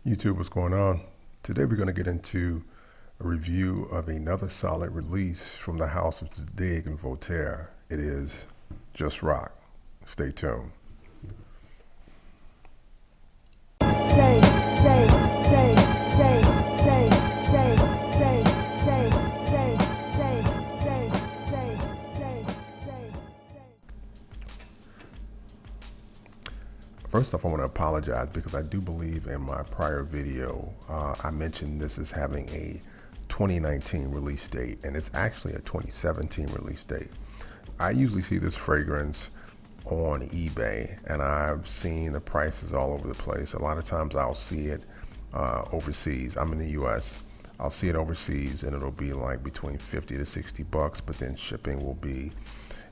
YouTube, what's going on? Today we're going to get into a review of another solid release from the house of Zadig and Voltaire. It is Just Rock. Stay tuned. First off, I want to apologize because I do believe in my prior video, I mentioned this as having a 2019 release date, and it's actually a 2017 release date. I usually see this fragrance on eBay, and I've seen the prices all over the place. A lot of times I'll see it overseas. I'm in the US. I'll see it overseas, and it'll be like between 50 to 60 bucks, but then shipping will be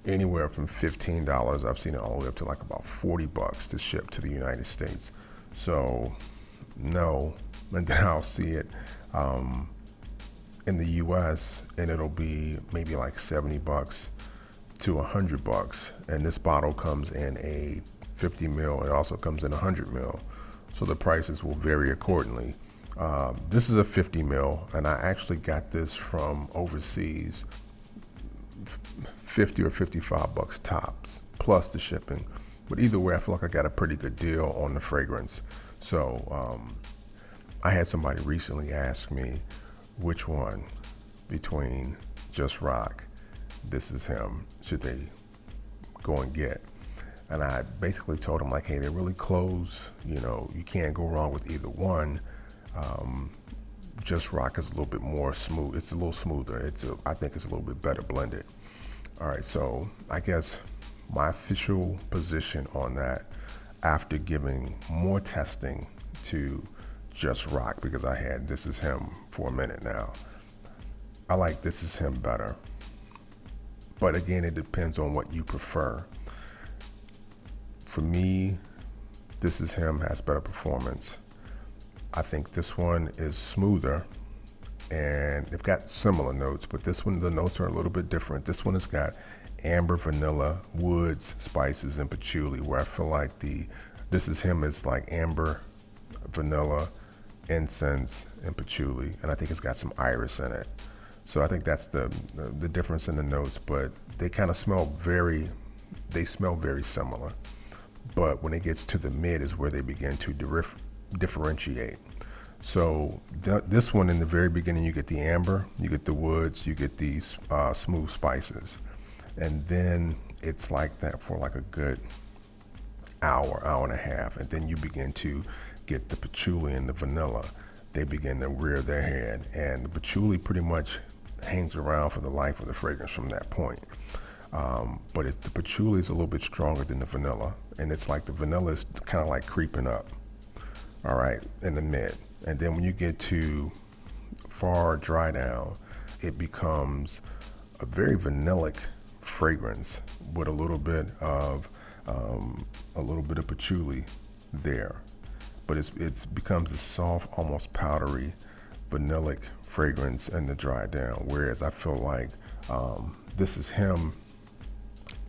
anywhere from $15. I've seen it all the way up to like about 40 bucks to ship to the United States. So no, and then I'll see it in the US, and it'll be maybe like 70 bucks to 100 bucks. And this bottle comes in a 50 mil. It also comes in 100 mil. So the prices will vary accordingly. This is a 50 mil, and I actually got this from overseas, 50 or 55 bucks tops, plus the shipping. But either way, I feel like I got a pretty good deal on the fragrance. So I had somebody recently ask me which one between Just Rock, This Is Him, should they go and get. And I basically told them, like, hey, they're really close. You know, you can't go wrong with either one. Just Rock is a little bit more smooth. It's a little smoother. I think it's a little bit better blended. All right, so I guess my official position on that, after giving more testing to Just Rock, because I had This Is Him for a minute now, I like This Is Him better. But again, it depends on what you prefer. For me, This Is Him has better performance. I think this one is smoother, and they've got similar notes, but this one, the notes are a little bit different. This one has got amber, vanilla, woods, spices, and patchouli, where I feel like This Is Him is like amber, vanilla, incense, and patchouli, and I think it's got some iris in it. So I think that's the difference in the notes, but they kind of smell very similar. But when it gets to the mid is where they begin to differentiate. So this one, in the very beginning, you get the amber, you get the woods, you get these smooth spices, and then it's like that for like a good hour and a half, and then you begin to get the patchouli and the vanilla. They begin to rear their head, and the patchouli pretty much hangs around for the life of the fragrance from that point. But the patchouli is a little bit stronger than the vanilla, and it's like the vanilla is kind of like creeping up, all right, in the mid. And then when you get to far dry down, it becomes a very vanillic fragrance with a little bit of patchouli there. But it becomes a soft, almost powdery, vanillic fragrance in the dry down. Whereas I feel like This Is Him,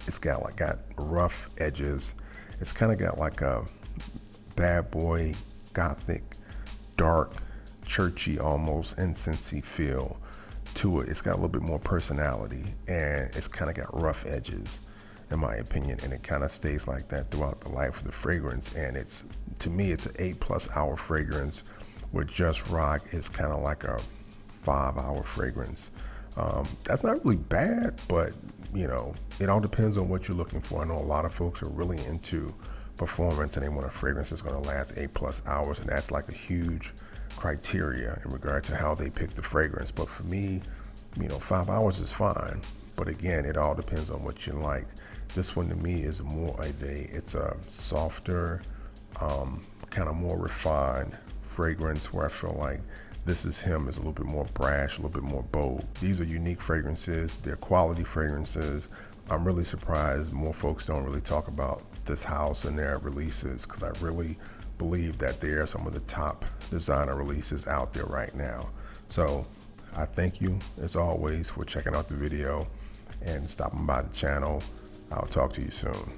it's got rough edges. It's kind of got like a bad boy, gothic, dark, churchy, almost incensey feel to it. It's got a little bit more personality, and it's kind of got rough edges, in my opinion, and it kind of stays like that throughout the life of the fragrance. And to me, it's an 8+ hour fragrance, where Just Rock is kind of like a 5-hour fragrance. That's not really bad, but you know, it all depends on what you're looking for. I know a lot of folks are really into performance, and they want a fragrance that's going to last 8+ hours, and that's like a huge criteria in regard to how they pick the fragrance. But for me, you know, 5 hours is fine, but again, it all depends on what you like. This one to me is more of it's a softer, kind of more refined fragrance, where I feel like This Is Him is a little bit more brash, a little bit more bold. These are unique fragrances. They're quality fragrances. I'm really surprised more folks don't really talk about this house and their releases, because I really believe that they are some of the top designer releases out there right now. So I thank you, as always, for checking out the video and stopping by the channel. I'll talk to you soon.